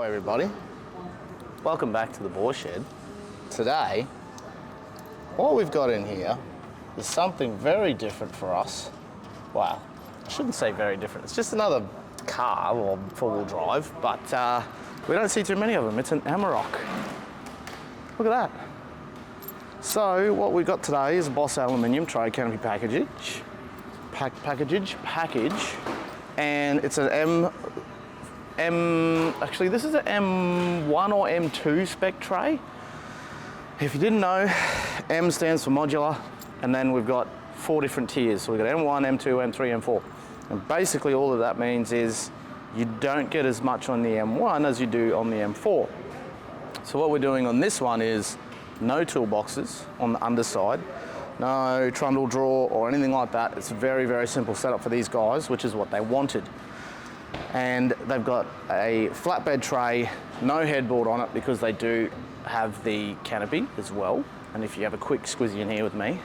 Hello everybody, welcome back to the Boar Shed. Today, what we've got in here is something very different for us. Well, I shouldn't say very different, it's just another car or four-wheel drive, but we don't see too many of them. It's an Amarok. Look at that. So what we've got today is a Boss Aluminium tray canopy package, and it's an actually this is an M1 or M2 spec tray. If you didn't know, M stands for modular, and then we've got 4 different tiers. So we've got M1, M2, M3, M4. And basically all of that means is you don't get as much on the M1 as you do on the M4. So what we're doing on this one is no toolboxes on the underside, no trundle drawer or anything like that. It's a very, very simple setup for these guys, which is what they wanted. And they've got a flatbed tray, no headboard on it because they do have the canopy as well. And if you have a quick squizzy in here with me,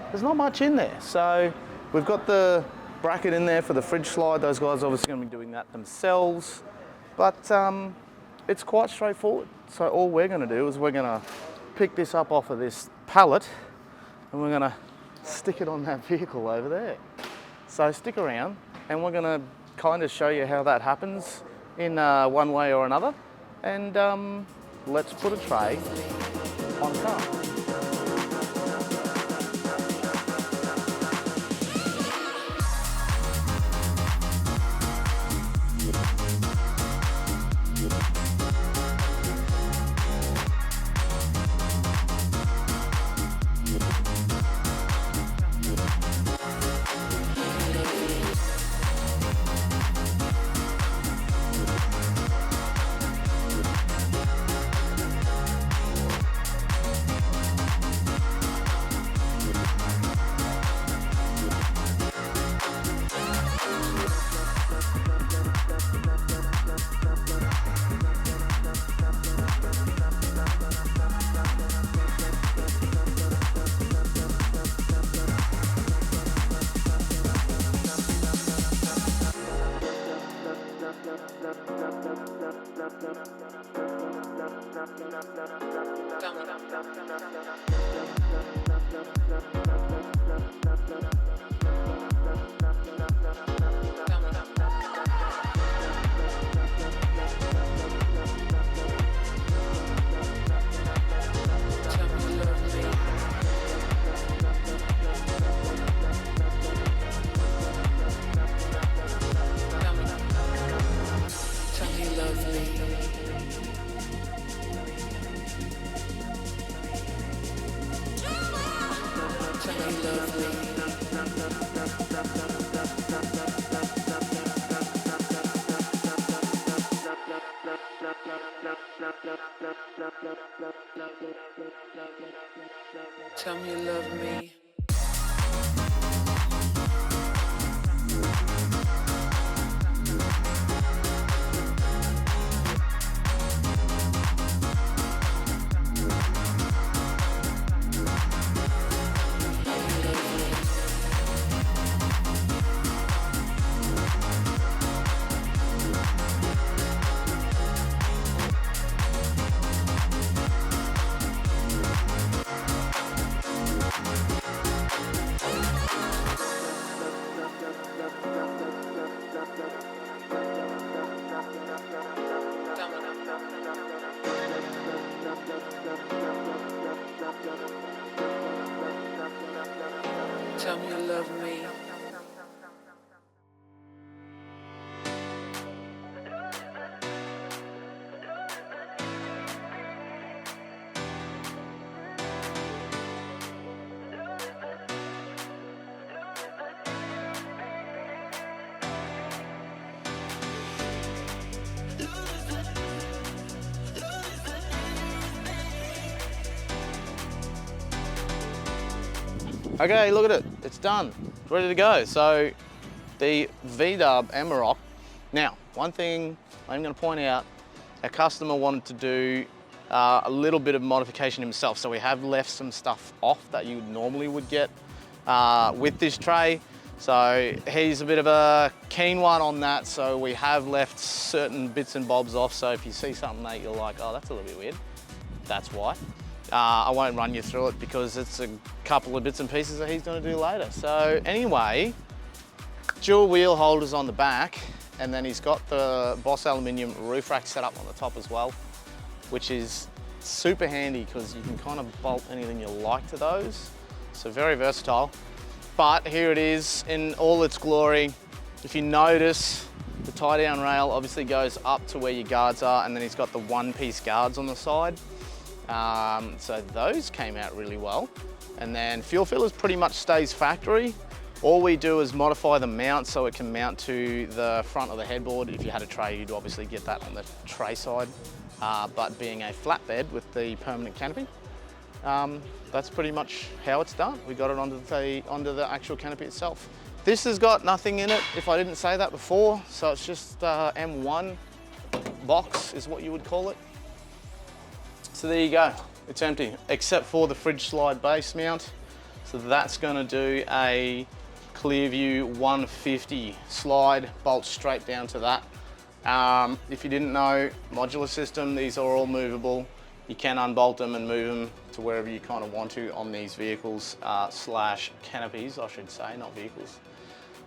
there's not much in there. So we've got the bracket in there for the fridge slide. Those guys are obviously going to be doing that themselves, but it's quite straightforward. So all we're going to do is we're going to pick this up off of this pallet and we're going to stick it on that vehicle over there. So stick around and we're going to kind of show you how that happens in one way or another, and let's put a tray on car. Tell me you love me. Tell me you love me. Okay, look at it, it's done, it's ready to go. So the VW Amarok. Now, one thing I'm going to point out, our customer wanted to do a little bit of modification himself. So we have left some stuff off that you normally would get with this tray. So he's a bit of a keen one on that, so we have left certain bits and bobs off. So if you see something that you're like, oh, that's a little bit weird, that's why. I won't run you through it because it's a couple of bits and pieces that he's going to do later. So anyway, dual wheel holders on the back, and then he's got the Boss Aluminium roof rack set up on the top as well, which is super handy because you can kind of bolt anything you like to those. So very versatile. But here it is in all its glory. If you notice, the tie down rail obviously goes up to where your guards are, and then he's got the one-piece guards on the side. So those came out really well. And then fuel fillers pretty much stays factory. All we do is modify the mount so it can mount to the front of the headboard. If you had a tray, you'd obviously get that on the tray side. But being a flatbed with the permanent canopy, that's pretty much how it's done. We got it onto the actual canopy itself. This has got nothing in it, if I didn't say that before. So it's just M1 box is what you would call it. So there you go, it's empty, except for the fridge slide base mount. So that's gonna do a Clearview 150 slide, bolt straight down to that. If you didn't know, modular system, these are all movable. You can unbolt them and move them to wherever you kind of want to on these vehicles, slash canopies, I should say, not vehicles.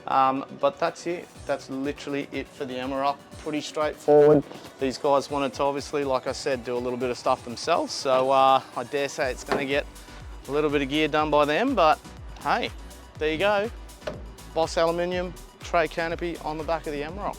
But that's it. That's literally it for the Amarok. Pretty straightforward. These guys wanted to obviously, like I said, do a little bit of stuff themselves. So I dare say it's going to get a little bit of gear done by them, but hey, there you go. Boss Aluminium tray canopy on the back of the Amarok.